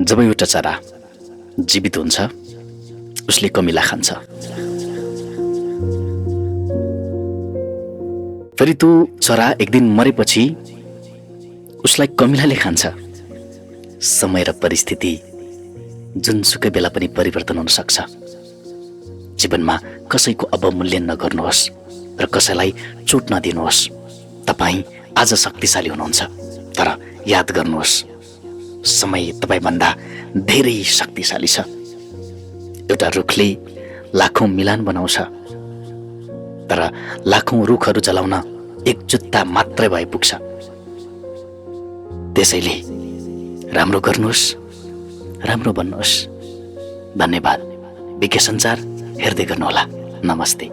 जब एउटा चरा जीवित हुन्छ उसले कमिला खान्छ। फेरि त्यो चरा एक दिन मरेपछि उसलाई कमिलाले खान्छ। समय र परिस्थिति जुनसुकै बेला पनि परिवर्तन हुन सक्छ। जीवनमा कसैको अवमूल्यन नगर्नुहोस् र कसैलाई चोट नदिनुहोस्। तपाईँ आज शक्तिशाली हुनुहुन्छ, तर याद गर्नुहोस् समय तपाईँभन्दा धेरै शक्तिशाली छ। एउटा रुखले लाखौं मिलान बनाउँछ, तर लाखौं रुखहरू जलाउन एक जुत्ता मात्रै भए पुग्छ। त्यसैले राम्रो गर्नुहोस्, राम्रो बन्नुहोस्। धन्यवाद। विज्ञ सञ्चार हेर्दै गर्नुहोला। नमस्ते।